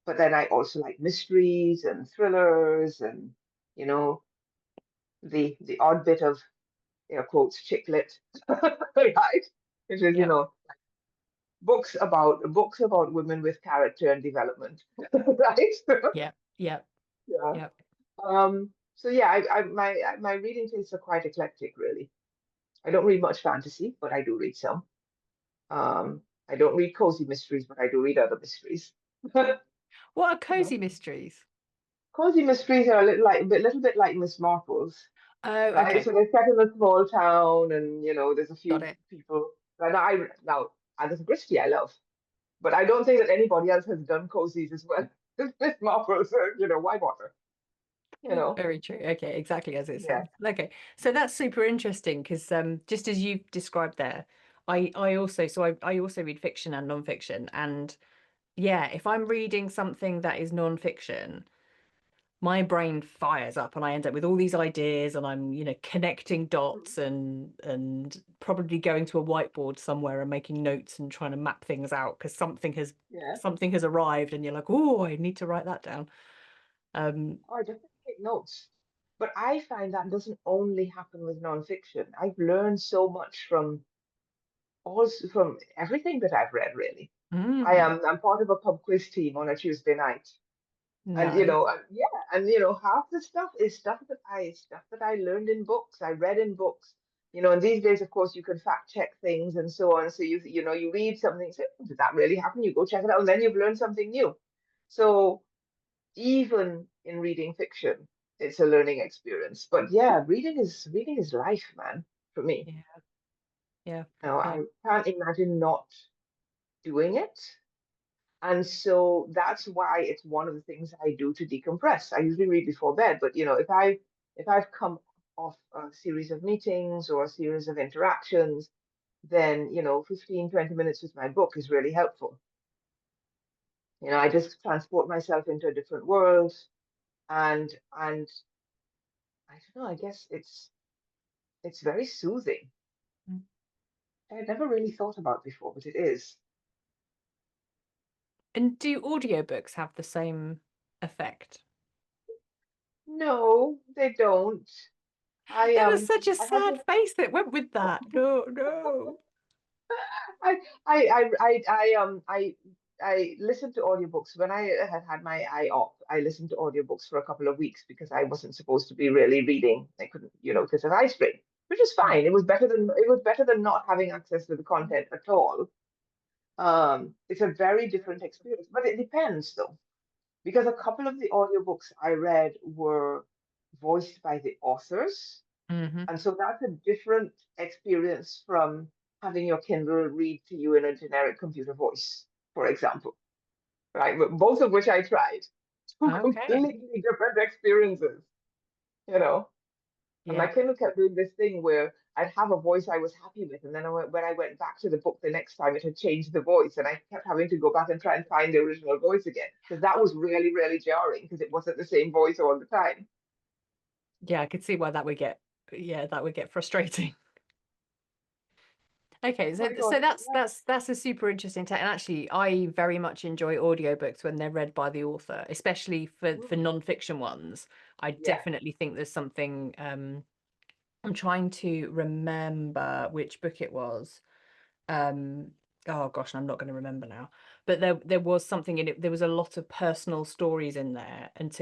but then I also like mysteries and thrillers and you know the odd bit of air quotes chick lit, right? Which is yeah, books about women with character and development, right? yeah, yeah, Yeah. yeah. So yeah, my reading tastes are quite eclectic, really. I don't read much fantasy, but I do read some. I don't read cozy mysteries, but I do read other mysteries. What are You know, cozy mysteries? cozy mysteries are a little bit like Miss Marple's, Oh, right? okay, So they're set in a small town, and there's a got few it. people. And now Agatha Christie I love, but I don't think that anybody else has done cozies as well as Miss Marple. So why bother? You know, Very true. Okay, exactly as it yeah. sounds. Okay, so that's super interesting because just as you described there, I also read fiction and nonfiction, and yeah, if I'm reading something that is nonfiction, my brain fires up and I end up with all these ideas and I'm, connecting dots and probably going to a whiteboard somewhere and making notes and trying to map things out because Yeah. something has arrived and you're like, oh, I need to write that down. Oh, I definitely take notes. But I find that doesn't only happen with nonfiction. I've learned so much from everything that I've read, really. mm, I'm part of a pub quiz team on a Tuesday night. And nice. yeah, and half the stuff is stuff that I learned in books, I read in books. And these days, of course, you can fact check things and so on. So you read something, say, "Oh, did that really happen?" You go check it out, and then you've learned something new. So even in reading fiction, it's a learning experience. But yeah, reading is life, man, for me. Yeah, yeah, yeah. I can't imagine not doing it. And so that's why it's one of the things I do to decompress. I usually read before bed, but if I've come off a series of meetings or a series of interactions, then 15, 20 minutes with my book is really helpful. I just transport myself into a different world, and I don't know, I guess it's very soothing. Mm. I never really thought about before, but it is. And do audiobooks have the same effect? No, they don't. I There was such a I had sad face that went with that. No, no. I I listened to audiobooks when I had had my eye op. I listened to audiobooks for a couple of weeks because I wasn't supposed to be really reading. I couldn't, because of eye strain, which is Yeah. fine. It was better than not having access to the content at all. It's a very different experience, but it depends though, because a couple of the audiobooks I read were voiced by the authors. Hmm. And so that's a different experience from having your Kindle read to you in a generic computer voice, for example, right? But both of which I tried. Two Okay. completely different experiences, you know. And my Yeah. Kindle kept doing this thing where I'd have a voice I was happy with, and then when I went back to the book the next time, it had changed the voice, and I kept having to go back and try and find the original voice again because that was really, really jarring because it wasn't the same voice all the time. Yeah, I could see why that would get, yeah, that would get frustrating. Okay, Oh so my God. so that's Yeah. that's that's a super interesting take. And actually, I very much enjoy audiobooks when they're read by the author, especially for Mm, non-fiction ones. I yeah. definitely think there's something. I'm trying to remember which book it was. Um, oh gosh, I'm not going to remember now. But there was something in it. There was a lot of personal stories in there, and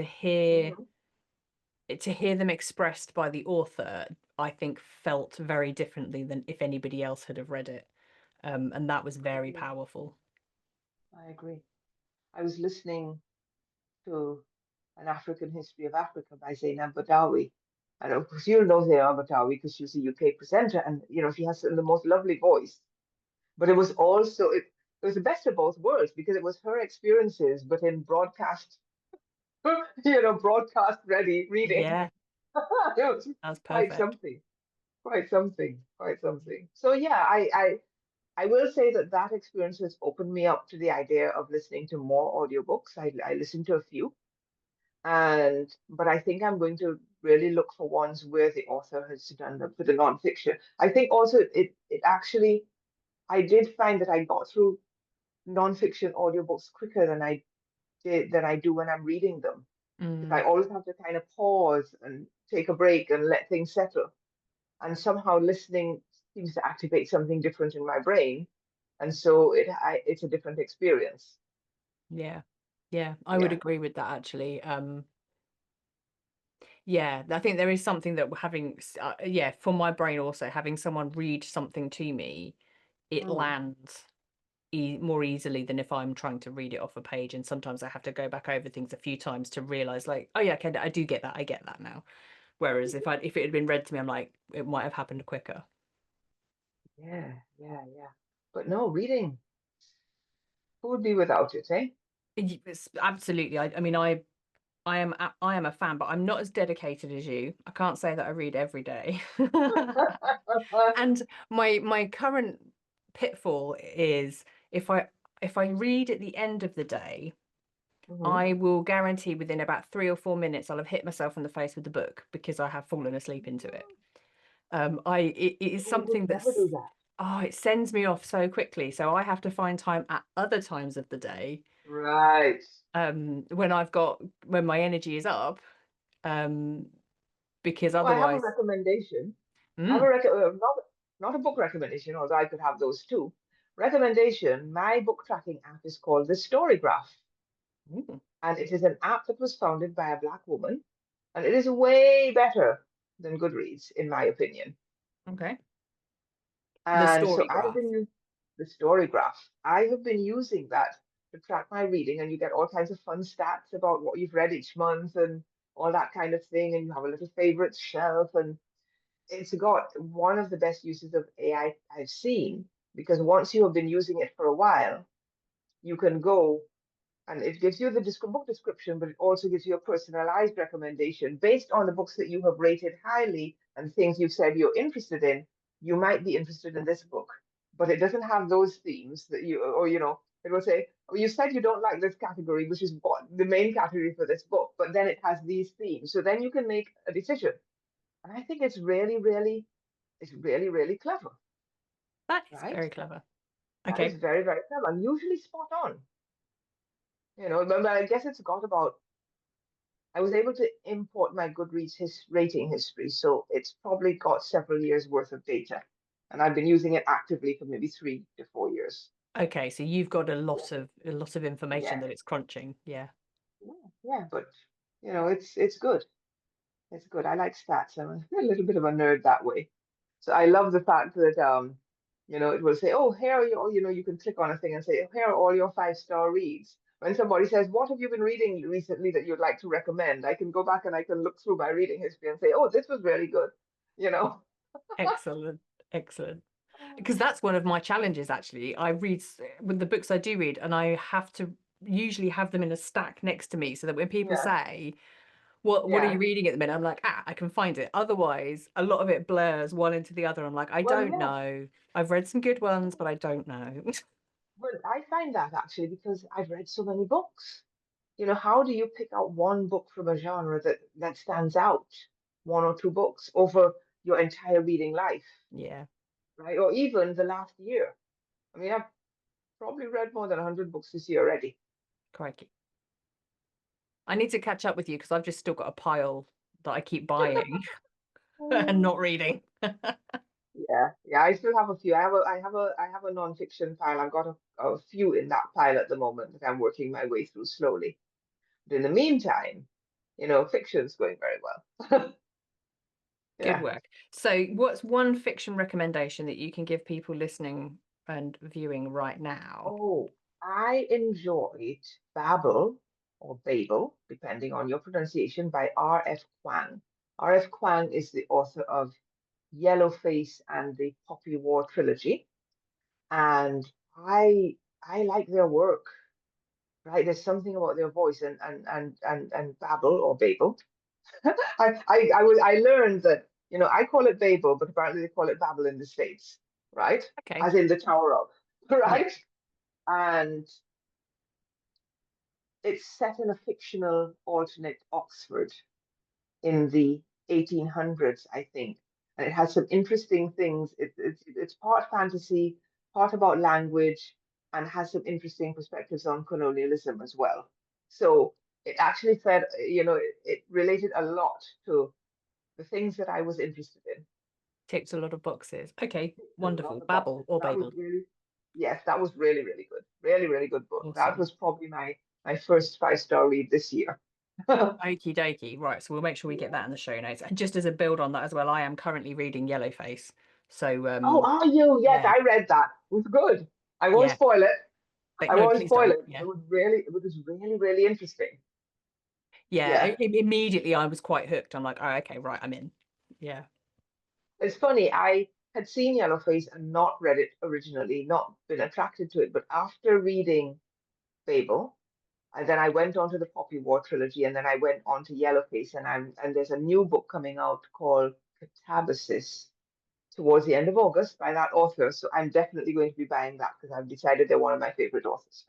Hmm. to hear them expressed by the author, I think felt very differently than if anybody else had have read it. And that was I very agree. powerful. I agree. I was listening to An African History of Africa by Zainab Badawi. And of course, you'll know Zainab Badawi because she was a UK presenter, and she has the most lovely voice. But it was the best of both worlds because it was her experiences, but in broadcast, broadcast ready reading. Yeah, It was that's quite perfect. something, quite something, quite something. So yeah, I will say that that experience has opened me up to the idea of listening to more audiobooks. I listened to a few, but I think I'm going to really look for ones where the author has done for the nonfiction. I think also it actually I did find that I got through nonfiction audiobooks quicker than I do when I'm reading them. Because I Mm, always have to kind of pause and take a break and let things settle. And somehow listening seems to activate something different in my brain, and so it's a different experience. yeah, yeah, I would Yeah. agree with that actually. Yeah, I think there is something that yeah, for my brain also having someone read something to me, it Mm. lands more easily than if I'm trying to read it off a page. And sometimes I have to go back over things a few times to realize, like, oh yeah, okay, I do get that. I get that now. Whereas if it had been read to me, I'm like, it might have happened quicker. Yeah, yeah, yeah. But no, reading, who would be without it, eh? Absolutely. I mean, I am a fan, but I'm not as dedicated as you. I can't say that I read every day. And my current pitfall is if I if I read at the end of the day, Hmm. I will guarantee within about 3 or 4 minutes I'll have hit myself in the face with the book because I have fallen asleep into it. It is I would something never do that. it sends me off so quickly. So I have to find time at other times of the day, Right. when when my energy is up, um, because Oh, I have a otherwise, recommendation. I have mm, not a book recommendation, although I could have those too. Recommendation, my book tracking app is called the Storygraph, ooh, and it is an app that was founded by a Black woman, and it is way better than Goodreads, in my opinion. okay, the And so story I've graph. been using the Storygraph. I have been using that to track my reading, and you get all kinds of fun stats about what you've read each month and all that kind of thing. And you have a little favorites shelf, and it's got one of the best uses of AI I've seen because once you have been using it for a while, you can go and it gives you the book description, but it also gives you a personalized recommendation based on the books that you have rated highly and things you've said you're interested in. You might be interested in this book, but it doesn't have those themes that it will say, oh, you said you don't like this category, which is what the main category for this book, but then it has these themes. So then you can make a decision. And I think it's really, really clever, That is right? very clever. That is Okay, very, very clever and usually spot on. But I guess it's got about I was able to import my Goodreads rating history, so it's probably got several years worth of data. And I've been using it actively for maybe 3 to 4 years. okay, so you've got Yeah, a lot of information yeah, that it's crunching. Yeah. yeah, yeah. But it's good. It's good. I like stats. I'm a little bit of a nerd that way. So I love the fact that it will say, oh, here are your, you can click on a thing and say, here are all your 5-star reads. When somebody says, what have you been reading recently that you'd like to recommend? I can go back and I can look through my reading history and say, oh, this was really good. You know? Excellent. Excellent. Because that's one of my challenges actually. With the books I do read, and I have to usually have them in a stack next to me so that when people Yeah, say, what are you yeah. reading at the minute? I'm like, I can find it. Otherwise, a lot of it blurs one into the other. I'm like, I Well, don't yeah. know. I've read some good ones, but I don't know. Well, I find that actually because I've read so many books. How do you pick out one book from a genre that stands out, one or two books over your entire reading life? Yeah. right? Or even the last year. I mean, I've probably read more than 100 books this year already. Crikey. I need to catch up with you because I've just still got a pile that I keep buying and Mm. not reading. Yeah, yeah, I still have a few. I have a non-fiction pile. I've got a few in that pile at the moment that I'm working my way through slowly. But in the meantime, fiction's going very well. Good Yeah. work. So, what's one fiction recommendation that you can give people listening and viewing right now? Oh, I enjoyed Babel or Babel, depending on your pronunciation, by R.F. Kuang. R.F. Kuang is the author of Yellowface and the Poppy War trilogy, and I like their work. Right, there's something about their voice and Babel or Babel. I learned that I call it Babel, but apparently they call it Babel in the States, right? Okay. As in the Tower of, Yeah. right? And it's set in a fictional alternate Oxford in the 1800s, I think. And it has some interesting things. It's part fantasy, part about language, and has some interesting perspectives on colonialism as well. So it actually it related a lot to the things that I was interested in. Ticks a lot of boxes. Okay. A lot Wonderful. of Babel boxes. or That was Babel. really, yes, that was really, really good. Really, really good book. That Awesome. was probably my first five-star read this year. Okie dokie. Right. So we'll make sure we get Yeah. that in the show notes. And just as a build on that as well, I am currently reading Yellowface. So Oh, are you? Yes, yeah, I read that. It was good. I won't yeah. spoil it. But I no, won't please spoil don't. it. Yeah. It was really, really interesting. Yeah. Yeah. Immediately I was quite hooked. I'm like, oh, okay, right, I'm in. Yeah. It's funny, I had seen Yellowface and not read it originally, not been attracted to it, but after reading Babel, and then I went on to the Poppy War trilogy, and then I went on to Yellowface, and there's a new book coming out called Catabasis towards the end of August by that author. So I'm definitely going to be buying that because I've decided they're one of my favorite authors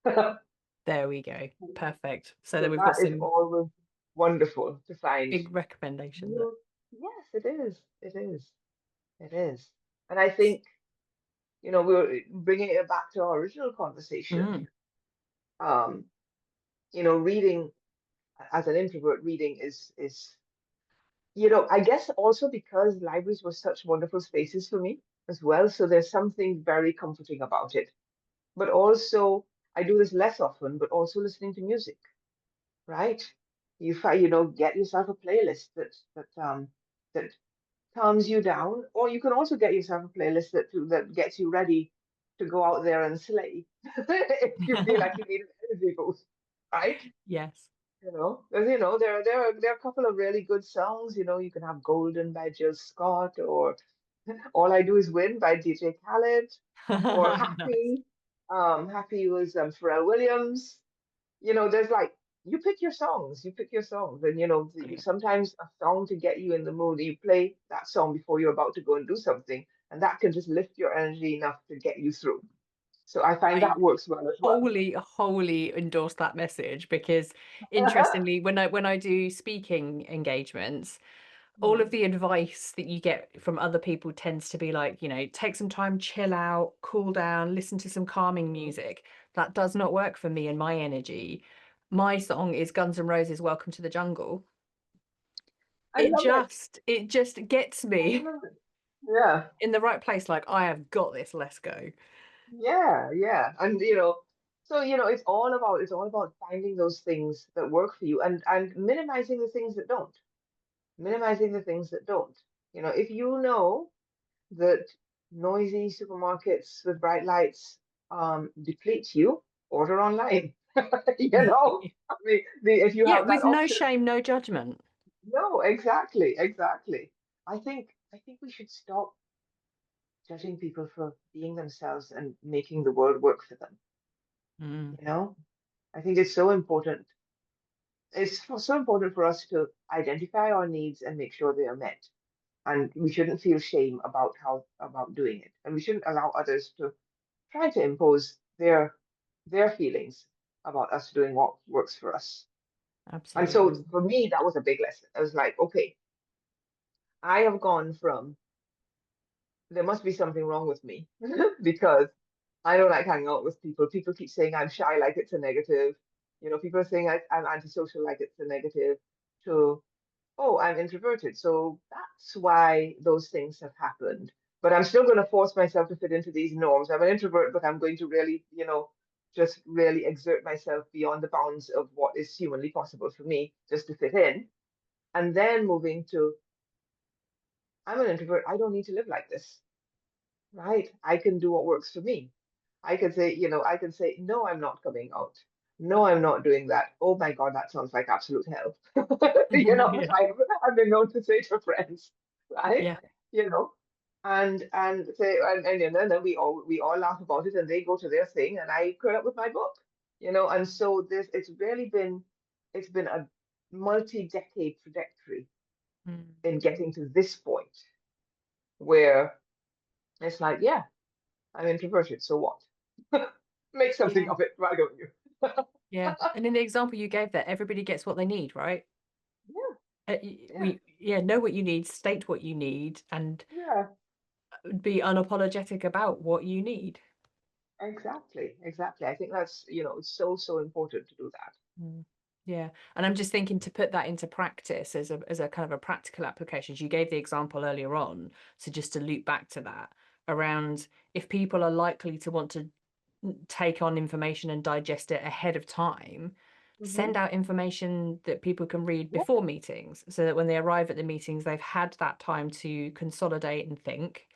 now. There we go. Perfect. So then So we've got that is some always wonderful to find. big recommendations there. New- Yes, it is. It is. It is. And I think, we're bringing it back to our original conversation. Mm, Um, reading as an introvert, reading is I guess also because libraries were such wonderful spaces for me as well. So there's something very comforting about it. But also, I do this less often, but also listening to music, right? Get yourself a playlist that calms you down, or you can also get yourself a playlist that gets you ready to go out there and slay if you feel like you need an energy boost, right? yes. 'Cause, there are a couple of really good songs. You can have Golden by Jill Scott, or All I Do Is Win by DJ Khaled, or Nice. Happy was Pharrell Williams. There's like you pick your songs, and Brilliant. sometimes a song to get you in the mood. You play that song before you're about to go and do something, and that can just lift your energy enough to get you through. So I find I that works well as well. wholly endorse that message because interestingly, when I do speaking engagements, all of Hmm. the advice that you get from other people tends to be like, take some time, chill out, cool down, listen to some calming music. That does not work for me and my energy. My song is Guns N' Roses' Welcome to the Jungle. I It love it. just gets I me love it. Yeah. in the right place, like I have got this, let's go. Yeah, yeah. And so it's all about finding those things that work for you and minimizing the things that don't. Minimizing the things that don't. If you know that noisy supermarkets with bright lights deplete you, order online. I mean, if you Yeah, have that with no option. shame, no judgment. No, exactly, exactly. I think we should stop judging people for being themselves and making the world work for them. Mm, You know, I think it's so important. So important for us to identify our needs and make sure they are met. And we shouldn't feel shame about doing it. And we shouldn't allow others to try to impose their feelings about us doing what works for us. And absolutely. so for me, that was a big lesson. I was like, okay, I have gone from there must be something wrong with me because I don't like hanging out with people. People keep saying I'm shy like it's a negative. People are saying I'm antisocial like it's a negative to, oh, I'm introverted. So that's why those things have happened. But I'm still going to force myself to fit into these norms. I'm an introvert, but I'm going to really, just really exert myself beyond the bounds of what is humanly possible for me just to fit in. And then moving to, I'm an introvert. I don't need to live like this, right? I can do what works for me. I can say, no, I'm not coming out. No, I'm not doing that. Oh my God, that sounds like absolute hell. But Yeah. I've been known to say to friends, right? Yeah. You know, and say, and then we all laugh about it, and they go to their thing, and I curl up with my book, and so it's been a multi-decade trajectory Mm. in getting to this point where it's like, yeah, I'm introverted, so what? Make something Yeah. of it, why don't you? Yeah. And in the example you gave there, everybody gets what they need, right? Yeah, yeah, We know what you need, state what you need, and yeah, be unapologetic about what you need. exactly, exactly. I think it's so, so important to do that. Mm. Yeah. And I'm just thinking to put that into practice as a kind of a practical application. You gave the example earlier on. So just to loop back to that around if people are likely to want to take on information and digest it ahead of time, Hmm. send out information that people can read Yeah, before meetings so that when they arrive at the meetings, they've had that time to consolidate and think.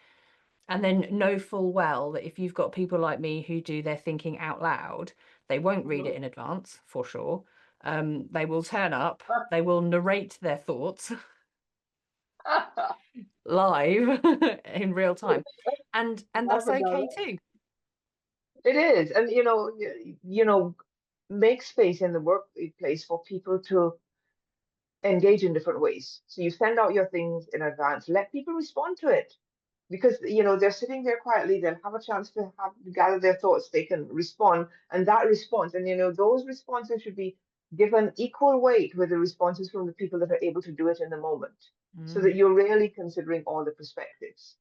And then know full well that if you've got people like me who do their thinking out loud, they won't read it hmm. in advance for sure. They will turn up, they will narrate their thoughts live in real time. And Laugh that's about okay it. too. It is, and make space in the workplace for people to engage in different ways. So you send out your things in advance, let people respond to it. Because they're sitting there quietly, they'll have a chance to have gather their thoughts, they can respond, and that response, and those responses should be given equal weight with the responses from the people that are able to do it in the moment, so that Mm, you're really considering all the perspectives.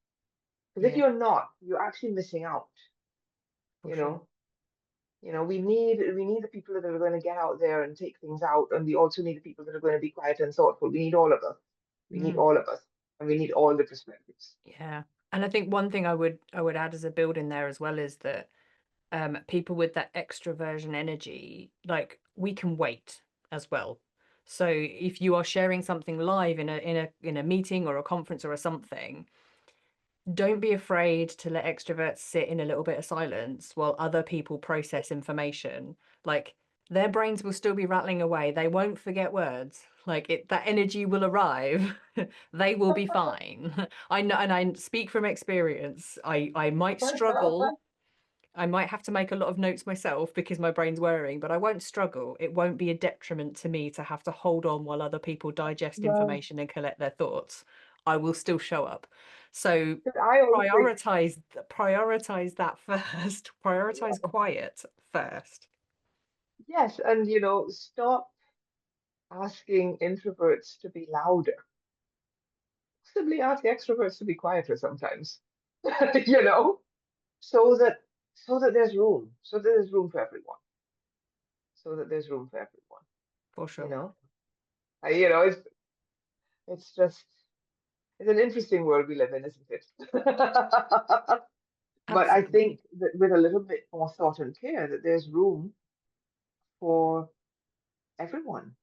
Because if yeah, you're not, you're actually missing out. for You sure. know, we need the people that are going to get out there and take things out, and we also need the people that are going to be quiet and thoughtful. We need all of us. We need Mm, all of us, and we need all the perspectives. yeah. And I think one thing I would add as a build in there as well is that people with that extroversion energy, like we can wait as well. So if you are sharing something live in a meeting or a conference or a something, don't be afraid to let extroverts sit in a little bit of silence while other people process information. Like their brains will still be rattling away. They won't forget words. Like that energy will arrive. They will be fine. I know, and I speak from experience. I might struggle. I might have to make a lot of notes myself because my brain's whirring, but I won't struggle. It won't be a detriment to me to have to hold on while other people digest No, information and collect their thoughts. I will still show up. So 'cause I always think, prioritize that first. Prioritize yeah, quiet first. yes, and stop asking introverts to be louder. Simply ask extroverts to be quieter sometimes. you know, so that there's room for everyone. So that there's room for everyone. For You sure. know, it's just it's an interesting world we live in, isn't it? But I Absolutely. think that with a little bit more thought and care, that there's room for everyone,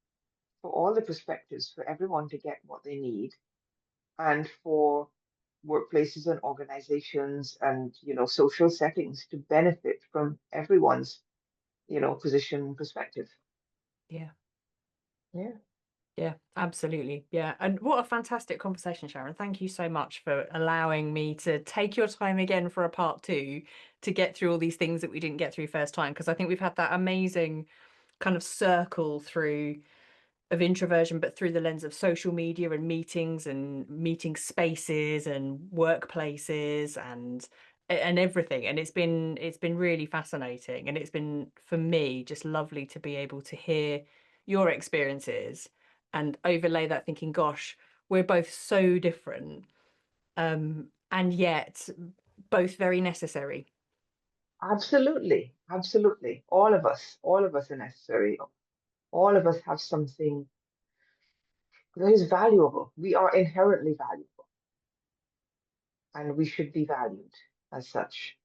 for all the perspectives, for everyone to get what they need, and for workplaces and organizations and social settings to benefit from everyone's position and perspective. Yeah. Yeah. Yeah, absolutely. Yeah. And what a fantastic conversation, Sharon. Thank you so much for allowing me to take your time again for a part two to get through all these things that we didn't get through first time. Because I think we've had that amazing kind of circle through of introversion, but through the lens of social media and meeting spaces and workplaces and everything. And it's been really fascinating. And it's been for me just lovely to be able to hear your experiences and overlay that thinking, gosh, we're both so different. and yet both very necessary. Absolutely, absolutely. All of us are necessary. All of us have something that is valuable. We are inherently valuable, and we should be valued as such.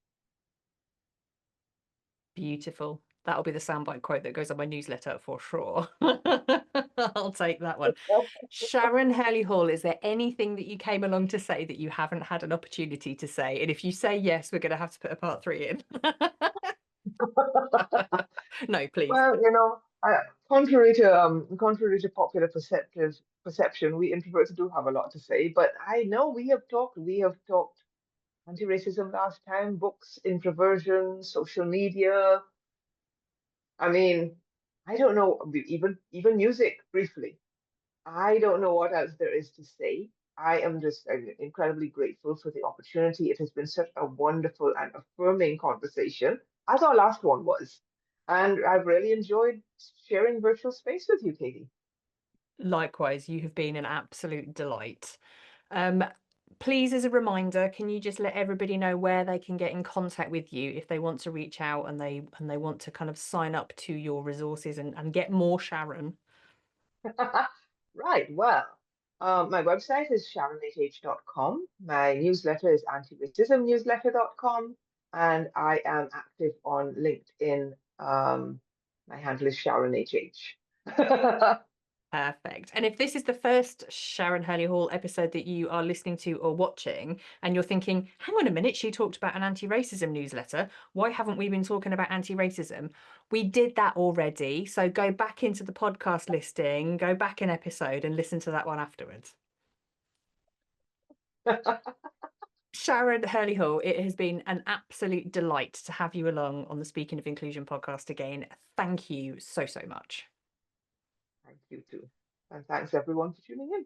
Beautiful. That'll be the soundbite quote that goes on my newsletter for sure. I'll take that one. Sharon Hurley Hall, is there anything that you came along to say that you haven't had an opportunity to say? And if you say yes, we're going to have to put a part 3 in. No, please. Well, contrary to popular perception, we introverts do have a lot to say. But I know we have talked anti-racism last time, books, introversion, social media. I mean, I don't know, even music briefly. I don't know what else there is to say. I am just incredibly grateful for the opportunity. It has been such a wonderful and affirming conversation, as our last one was. And I've really enjoyed sharing virtual space with you, Katie. Likewise, you have been an absolute delight. Um, Please, as a reminder, can you just let everybody know where they can get in contact with you if they want to reach out and they want to kind of sign up to your resources and get more Sharon? Right, well, my website is sharonhh.com. My newsletter is antiracismnewsletter.com. And I am active on LinkedIn. My handle is Sharon HH. Perfect. And if this is the first Sharon Hurley Hall episode that you are listening to or watching, and you're thinking, hang on a minute, she talked about an anti-racism newsletter. Why haven't we been talking about anti-racism? We did that already. So go back into the podcast listing, go back an episode and listen to that one afterwards. Sharon Hurley Hall, it has been an absolute delight to have you along on the Speaking of Inclusion podcast again. Thank you so, so much. Thank you too. And thanks everyone for tuning in.